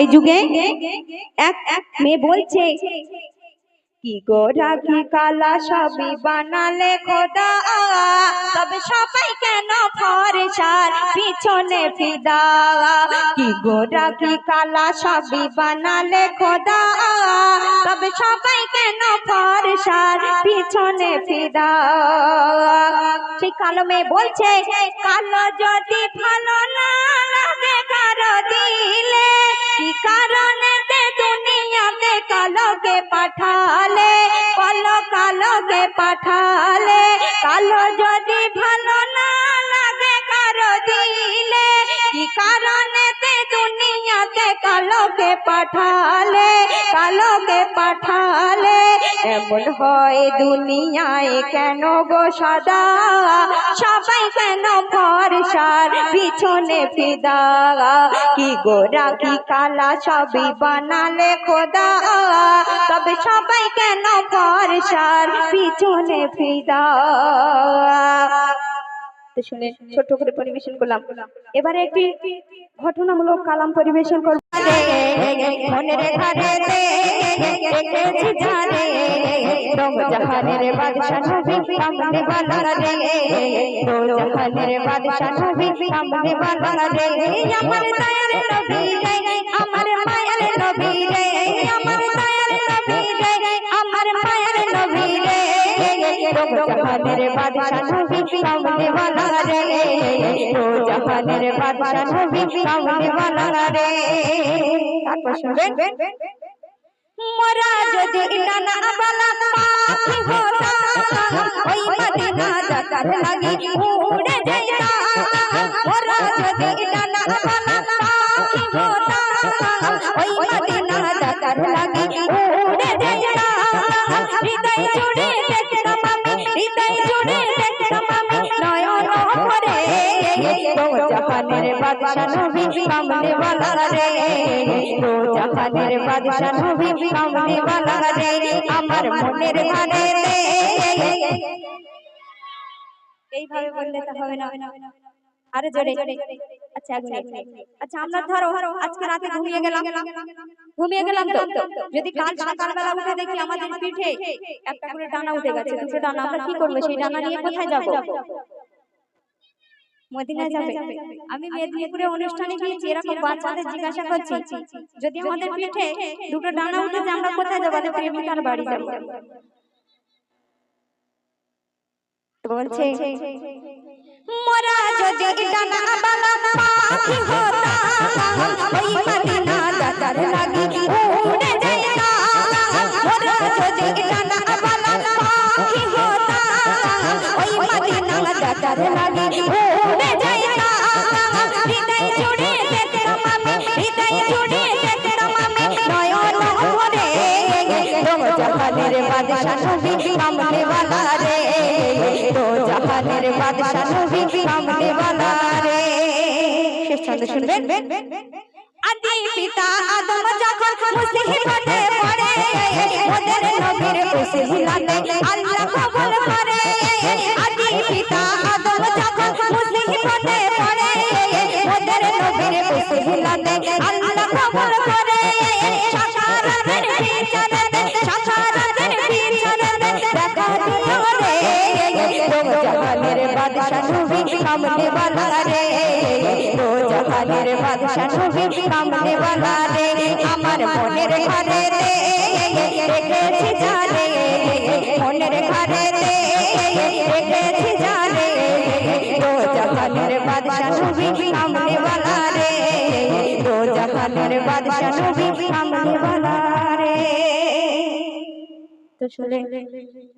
এই যুগে এক মেয়ে বলছে কি গোরা কি কালা সবই বানালে খোদা, তবে সবাই কেন ফরসার পিছনে ফিদা। কি গোরা কি কালা সবই বানালে খোদা, তবে সবাই কেন ফরসার পিছনে ফিদা। সেই কালো মেয়ে বলছে কালো যদি ভালো না লাগে কারো দিলে, কি কারণে দুনিয়াতে কালোকে পাঠালে, বলো কালোকে পাঠালে। কালো যদি ভালো না লাগে কারো দিলে, কি কারণে দুনিয়াতে কালোকে পাঠালে, কালোকে পাঠালে। এমন হয় দুনিয়ায় কেন গো সদা, সবাই কেন ফরসার পিছনে ফিদা। কি গোরা কি কালা সবই বানালে খোদা, তবে সবাই কেন ফরসার পিছনে ফিদা। তো শুনে ছোট করে পরিবেশন করলাম। এবারে একটি ঘটনামূলক কালাম পরিবেশন করব। মনের ঘরে দেখেছি জানে দো জাহানের বাদশা নবী সামনে वाला রে, দো জাহানের বাদশা নবী সামনে वाला রে। আমার দয়ার নবী রে, আমার মায়ের নবী রে, আমার দয়ার নবী রে, আমার মায়ের নবী রে। দো জাহানের বাদশা নবী সামনে वाला রে, দো জাহানের বাদশা নবী সামনে वाला রে। তারপর শুনবেন মোরা যদি ডানা বালা পাখি হতাম, ওই মদিনা যাতার লাগি উড়ে যাইতাম। মোরা যদি ডানা বালা পাখি হতাম, ওই মদিনা যাতার লাগি উড়ে যাইতাম। হৃদয় জুড়ে দেখতাম আমি, হৃদয় জুড়ে দেখতাম আমি নয়ন ভরে। দো জাহানের বাদশা নবী সামনে वाला রে, দো জাহানের বাদশা নবী সামনে वाला রে। আমার মনের ঘরে এইভাবে বললে তো হবে না, আরে জোরে। আচ্ছা আচ্ছা আমরা ধরো আজকে রাতে ঘুমিয়ে গেলাম তো, যদি কাল সকালবেলা উঠে দেখি আমাদের পিঠে একটা করে ডানা উঠে গেছে, দুটো ডানা, আমরা কি করবো? সেই ডানা নিয়ে কোথায় যাবো? মদিনা যাবে। আমি মেদিনীপুরে অনুষ্ঠানে গিয়েছি, এরকম বাচ্চাদের জিজ্ঞাসা করছি যদি আমাদের পিঠে দুটো ডানা উঠে যায় আমরা কোথায় যাবো? প্রেমিকার বাড়ি যাবো। বলছে মোরা যদি ডানা বালা পাখি হতাম, ওই মদিনা যাতার লাগি উড়ে যাইতাম। মোরা যদি ডানা বালা পাখি হতাম, ওই মদিনা যাতার লাগি উড়ে যাইতাম। হৃদয় জুড়ে দেখতাম আমি, হৃদয় জুড়ে দেখতাম আমি নয়ন ভরে। দো জাহানের বাদশা নবী সামনে वाला রে, দো জাহানের বাদশা নবী সামনে वाला রে। শেষ ছন্দ শুনবেন। আদি পিতা আদম যখন মুসিবতে পড়ে, ওদের নবীর উসিলাতে আল্লাহ কবুল করে। আদি পিতা আদম যখন মুসিবতে পড়ে, ওদের নবীর উসিলাতে আল্লাহ কবুল করে। সাকারাতের বিচারে, সাকারাতের বিচারে দেখা দিও রে। দো জাহানের বাদশা নবী সামনে वाला রে, দো জাহানের বাদশা নবী সামনে वाला রে। আমার মনের ঘরে দেখেছি জানে, মনের ঘরে দেখেছি জানে দো জাহানের বাদশা নবী সামনে वाला রে, দো জাহানের বাদশা নবী সামনে वाला রে। তো শুনে